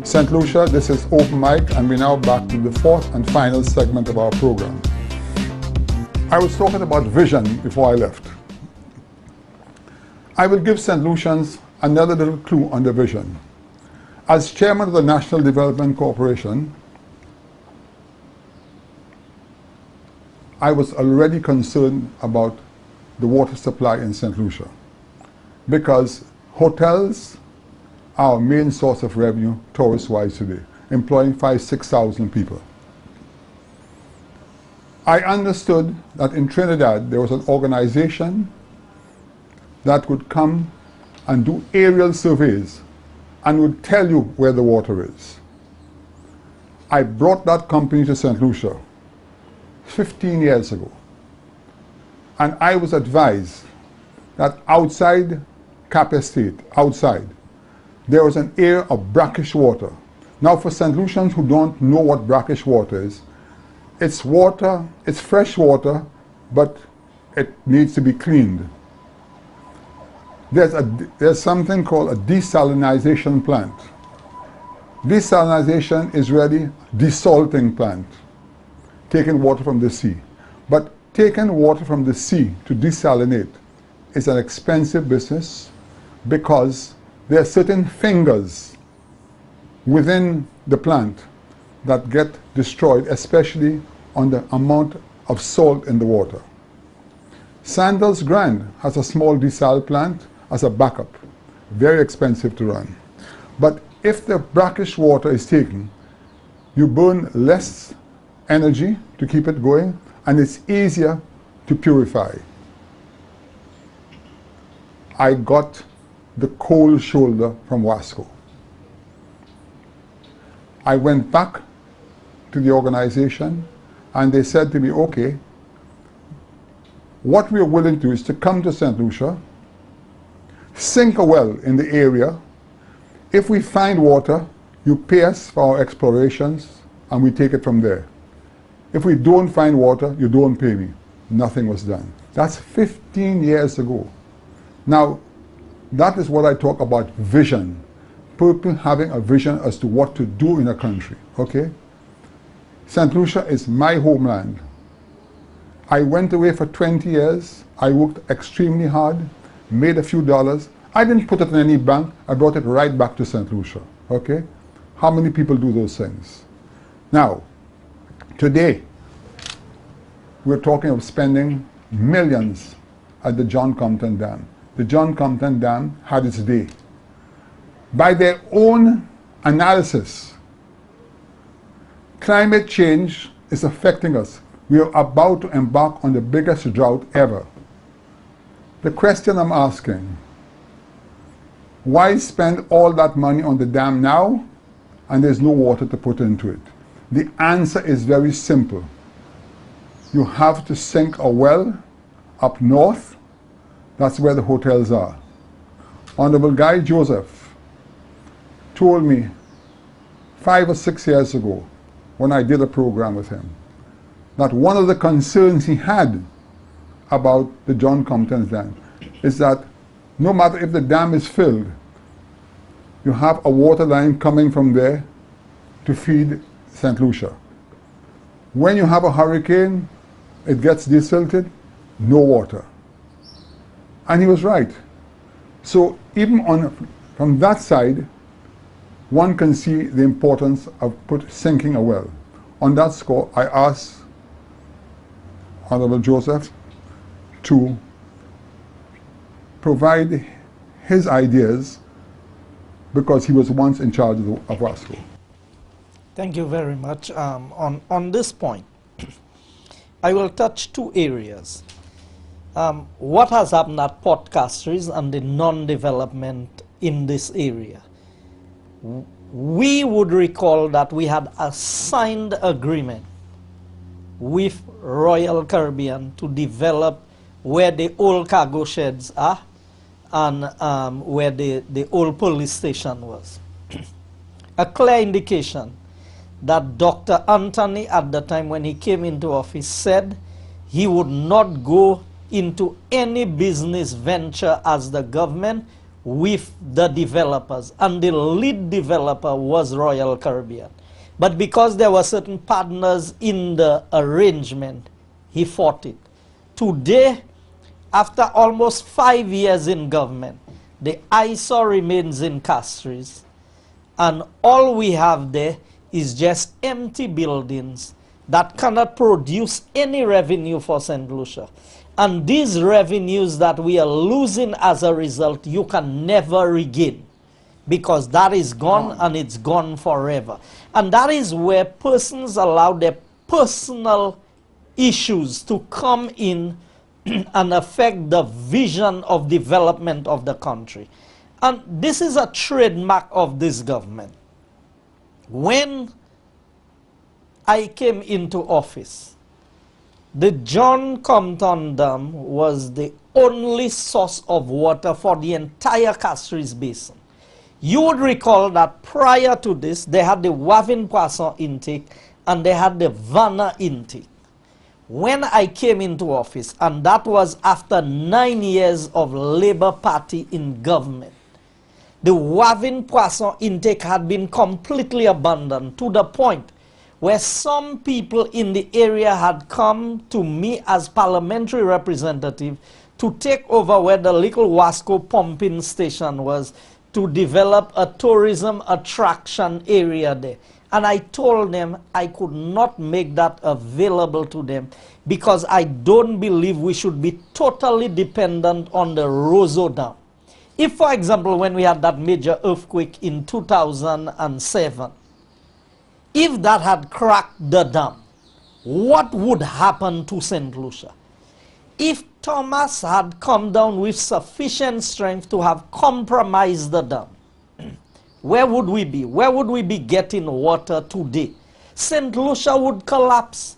St. Lucia, this is Open Mic, and we're now back to the fourth and final segment of our program. I was talking about vision before I left. I will give St. Lucians another little clue on the vision. As chairman of the National Development Corporation, I was already concerned about the water supply in St. Lucia because hotels are our main source of revenue tourist-wise today, employing 5,000–6,000 people. I understood that in Trinidad there was an organization that would come and do aerial surveys and would tell you where the water is. I brought that company to St. Lucia 15 years ago, and I was advised that outside Cap Estate, there was an area of brackish water. Now for St. Lucians who don't know what brackish water is, it's water, it's fresh water, but it needs to be cleaned. There's something called a desalinization plant. Desalinization is really desalting plant, taking water from the sea. But taking water from the sea to desalinate is an expensive business because there are certain fingers within the plant that get destroyed, especially on the amount of salt in the water. Sandals Grand has a small desal plant as a backup, very expensive to run. But if the brackish water is taken, you burn less energy to keep it going, and it's easier to purify. I got the cold shoulder from Wasco. I went back to the organization and they said to me, okay, what we are willing to do is to come to St. Lucia, sink a well in the area. If we find water, you pay us for our explorations and we take it from there. If we don't find water, you don't pay me. Nothing was done. That's 15 years ago. Now, that is what I talk about vision. People having a vision as to what to do in a country, okay? St. Lucia is my homeland. I went away for 20 years. I worked extremely hard, made a few dollars. I didn't put it in any bank. I brought it right back to St. Lucia, okay? How many people do those things? Now, today, we're talking of spending millions at the John Compton Dam. The John Compton Dam had its day. By their own analysis, climate change is affecting us. We are about to embark on the biggest drought ever. The question I'm asking, why spend all that money on the dam now and there's no water to put into it? The answer is very simple. You have to sink a well up north. That's where the hotels are. Honorable Guy Joseph told me 5 or 6 years ago when I did a program with him that one of the concerns he had about the John Compton Dam is that no matter if the dam is filled, you have a water line coming from there to feed St. Lucia. When you have a hurricane, it gets desilted, no water. And he was right. So even from that side, one can see the importance of sinking a well. On that score, I asked Honorable Joseph to provide his ideas because he was once in charge of Wasco. Thank you very much. On this point, I will touch two areas. What has happened at Port Castries and the non-development in this area. We would recall that we had a signed agreement with Royal Caribbean to develop where the old cargo sheds are and where the old police station was. A clear indication that Dr. Anthony at the time when he came into office said he would not go into any business venture as the government with the developers, and the lead developer was Royal Caribbean. But because there were certain partners in the arrangement, he fought it. Today, after almost 5 years in government, the eyesore remains in Castries, and all we have there is just empty buildings that cannot produce any revenue for St. Lucia. And these revenues that we are losing as a result, you can never regain, because that is gone and it's gone forever. And that is where persons allow their personal issues to come in and affect the vision of development of the country. And this is a trademark of this government. When I came into office, the John Compton Dam was the only source of water for the entire Castries Basin. You would recall that prior to this, they had the Wavin Poisson intake and they had the Vanna intake. When I came into office, and that was after 9 years of Labour Party in government, the Wavin Poisson intake had been completely abandoned, to the point where some people in the area had come to me as parliamentary representative to take over where the little Wasco pumping station was, to develop a tourism attraction area there. And I told them I could not make that available to them because I don't believe we should be totally dependent on the Roseau Dam. If, for example, when we had that major earthquake in 2007, if that had cracked the dam, what would happen to St. Lucia? If Thomas had come down with sufficient strength to have compromised the dam, where would we be? Where would we be getting water today? St. Lucia would collapse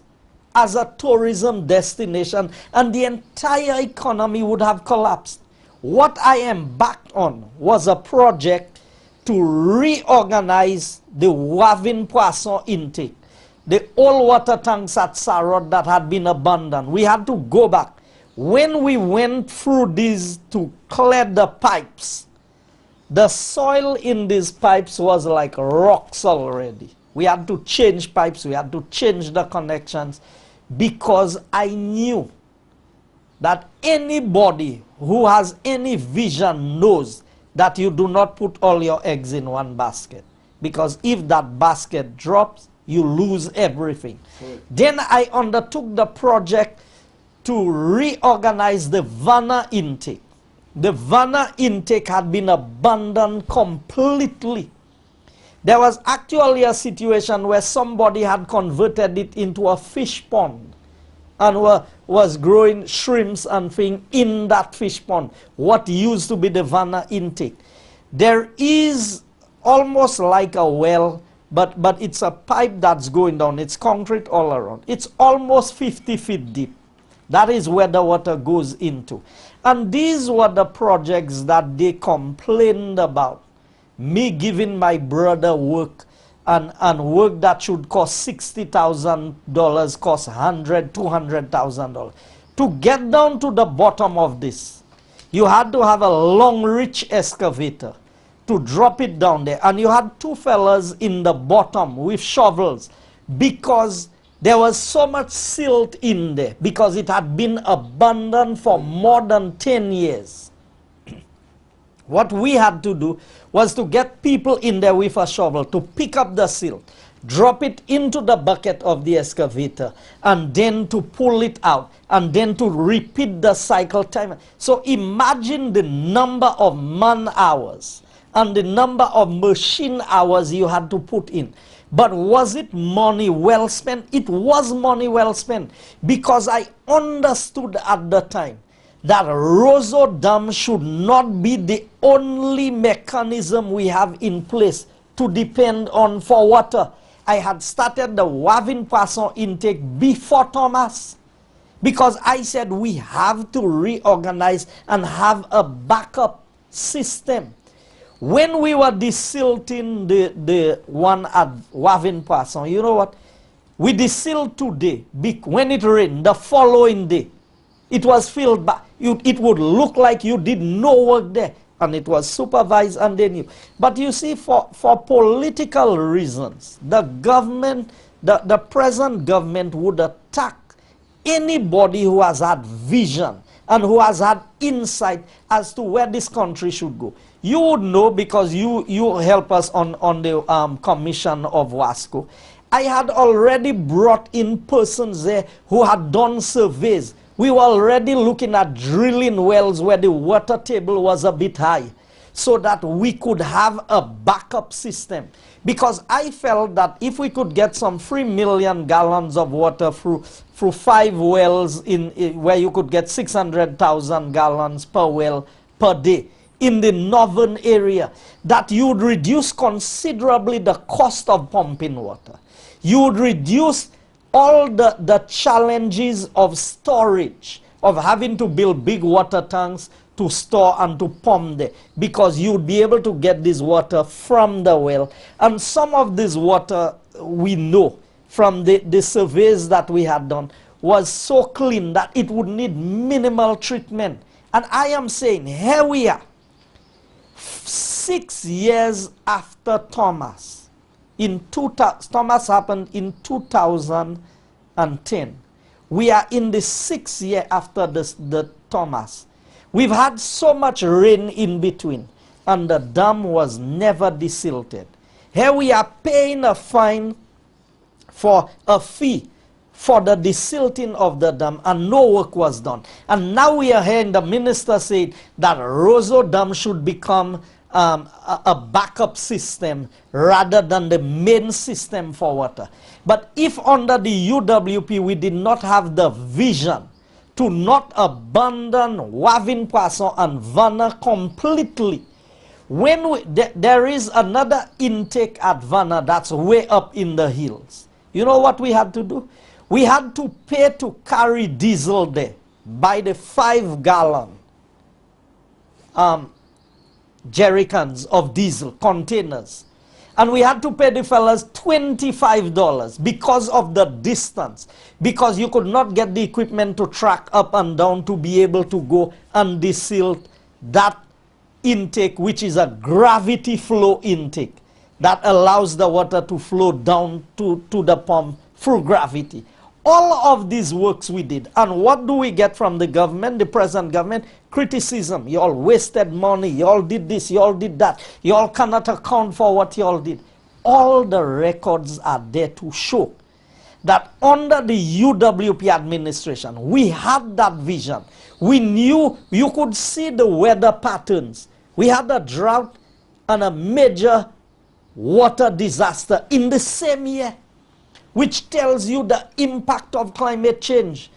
as a tourism destination, and the entire economy would have collapsed. What I embarked on was a project to reorganize the Wavin Poisson intake, the old water tanks at Sarod that had been abandoned. We had to go back. When we went through these to clear the pipes, the soil in these pipes was like rocks already. We had to change pipes, we had to change the connections, because I knew that anybody who has any vision knows that you do not put all your eggs in one basket. Because if that basket drops, you lose everything. Right. Then I undertook the project to reorganize the Vanna intake. The Vanna intake had been abandoned completely. There was actually a situation where somebody had converted it into a fish pond and was growing shrimps and things in that fish pond, what used to be the Vanna intake. There is almost like a well, but it's a pipe that's going down. It's concrete all around. It's almost 50 feet deep. That is where the water goes into. And these were the projects that they complained about. Me giving my brother work, and work that should cost $60,000 cost $100,000, $200,000. To get down to the bottom of this, you had to have a long reach excavator to drop it down there. And you had two fellas in the bottom with shovels, because there was so much silt in there, because it had been abandoned for more than 10 years. What we had to do was to get people in there with a shovel to pick up the silt, drop it into the bucket of the excavator, and then to pull it out, and then to repeat the cycle time. So imagine the number of man hours and the number of machine hours you had to put in. But was it money well spent? It was money well spent, because I understood at the time that Roseau Dam should not be the only mechanism we have in place to depend on for water. I had started the Wavin Poisson intake before Thomas, because I said we have to reorganize and have a backup system. When we were desilting the one at Wavin Poisson, you know what? We desilt today. When it rained, the following day, it was filled back. It would look like you did no work there. and it was supervised and they knew. But you see, for political reasons, the government, the present government would attack anybody who has had vision and who has had insight as to where this country should go. You would know, because you help us on the commission of WASCO. I had already brought in persons there who had done surveys. We were already looking at drilling wells where the water table was a bit high, so that we could have a backup system. Because I felt that if we could get some 3 million gallons of water through 5 wells where you could get 600,000 gallons per well per day in the northern area, that you would reduce considerably the cost of pumping water. You would reduce all the challenges of storage, of having to build big water tanks to store and to pump there, because you would be able to get this water from the well. And some of this water, we know from the surveys that we had done, was so clean that it would need minimal treatment. And I am saying, here we are, 6 years after Thomas. Thomas happened in 2010. We are in the 6th year after the Thomas. We've had so much rain in between, and the dam was never desilted. Here we are paying a fine for a fee for the desilting of the dam, and no work was done. And now we are hearing the minister say that Roseau Dam should become a backup system rather than the main system for water. But if under the UWP we did not have the vision to not abandon Wavin Poisson and Vanna completely, when there is another intake at Vanna that's way up in the hills, you know what we had to do? We had to pay to carry diesel there by the 5-gallon jerrycans of diesel, containers. And we had to pay the fellas $25 because of the distance, because you could not get the equipment to track up and down to be able to go and desilt that intake, which is a gravity flow intake that allows the water to flow down to the pump through gravity. All of these works we did. And what do we get from the government, the present government? Criticism. You all wasted money. You all did this. You all did that. You all cannot account for what you all did. All the records are there to show that under the UWP administration, we had that vision. We knew, you could see the weather patterns. We had a drought and a major water disaster in the same year, which tells you the impact of climate change.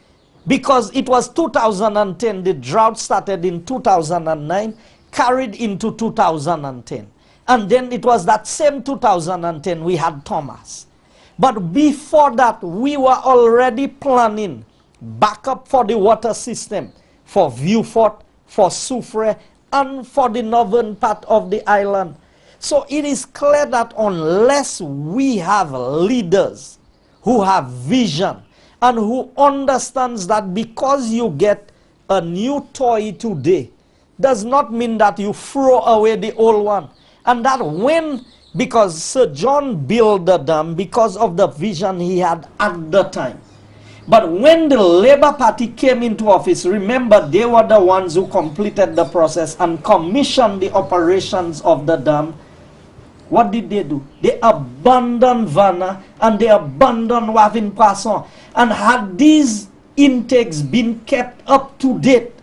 Because it was 2010, the drought started in 2009, carried into 2010. And then it was that same 2010 we had Thomas. But before that, we were already planning backup for the water system, for Vieux Fort, for Soufrière, and for the northern part of the island. So it is clear that unless we have leaders who have vision and who understands that because you get a new toy today does not mean that you throw away the old one. And that when, because Sir John built the dam because of the vision he had at the time. But when the Labour Party came into office, remember they were the ones who completed the process and commissioned the operations of the dam. What did they do? They abandoned Vanna and they abandoned Wavin Poisson. And had these intakes been kept up to date,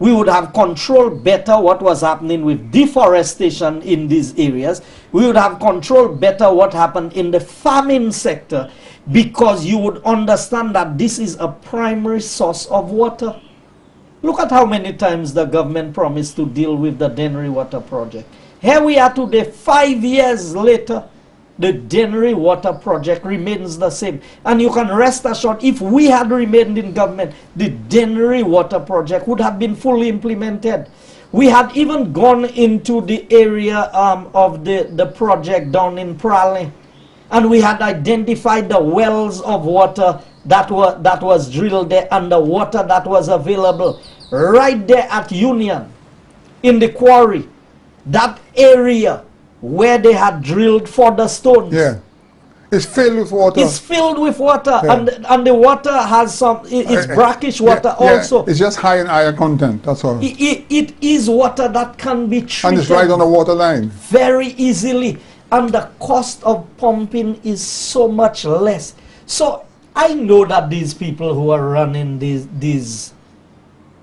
we would have controlled better what was happening with deforestation in these areas. We would have controlled better what happened in the farming sector, because you would understand that this is a primary source of water. Look at how many times the government promised to deal with the Dennery Water Project. Here we are today, 5 years later, the Dennery Water Project remains the same. And you can rest assured, if we had remained in government, the Dennery Water Project would have been fully implemented. We had even gone into the area of the project down in Praslin, and we had identified the wells of water that was drilled there and the water that was available right there at Union in the quarry. that area where they had drilled for the stones. Yeah. It's filled with water. It's filled with water, Yeah. and the water has some, it's brackish water also. It's just high in iron content, that's all. It is water that can be treated. And it's right on the water line. Very easily. And the cost of pumping is so much less. So I know that these people who are running these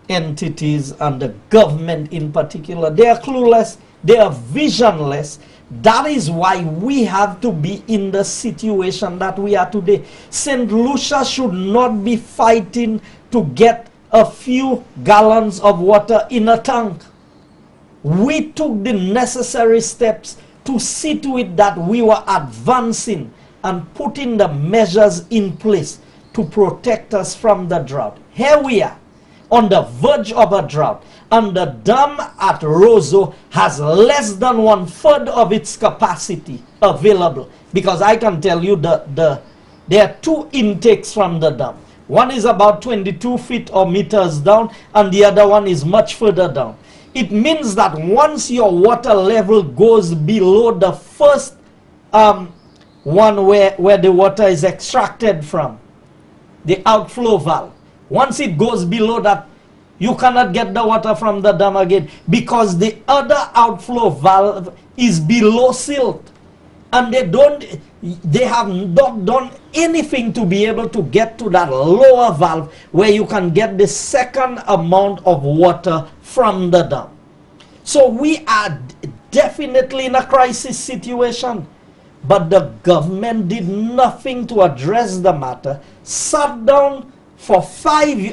entities and the government in particular, they are clueless, they are visionless. That is why we have to be in the situation that we are today. St. Lucia should not be fighting to get a few gallons of water in a tank. We took the necessary steps to see to it that we were advancing and putting the measures in place to protect us from the drought. Here we are, on the verge of a drought, and the dam at Roseau has less than 1/3 of its capacity available, because I can tell you there are two intakes from the dam. One is about 22 feet or meters down, and the other one is much further down. It means that once your water level goes below the first one where the water is extracted from, the outflow valve, once it goes below that, you cannot get the water from the dam again, because the other outflow valve is below silt, and they have not done anything to be able to get to that lower valve where you can get the second amount of water from the dam. So we are definitely in a crisis situation, but the government did nothing to address the matter, sat down for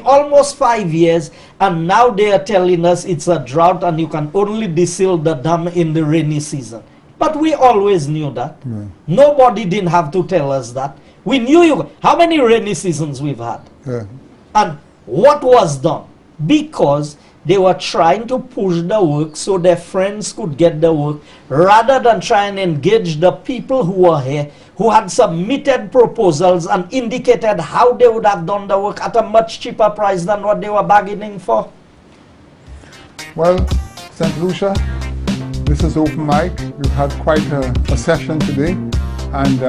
almost 5 years, and now they are telling us it's a drought and you can only desil the dam in the rainy season. But we always knew that. Yeah. Nobody didn't have to tell us that. We knew how many rainy seasons we've had. Yeah. And what was done? Because they were trying to push the work so their friends could get the work, rather than try and engage the people who were here, who had submitted proposals and indicated how they would have done the work at a much cheaper price than what they were bargaining for. Well, St. Lucia, this is Open Mic. We've had quite a session today, and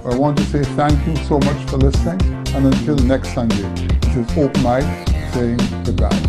I want to say thank you so much for listening, and until next Sunday, this is Open Mic saying goodbye.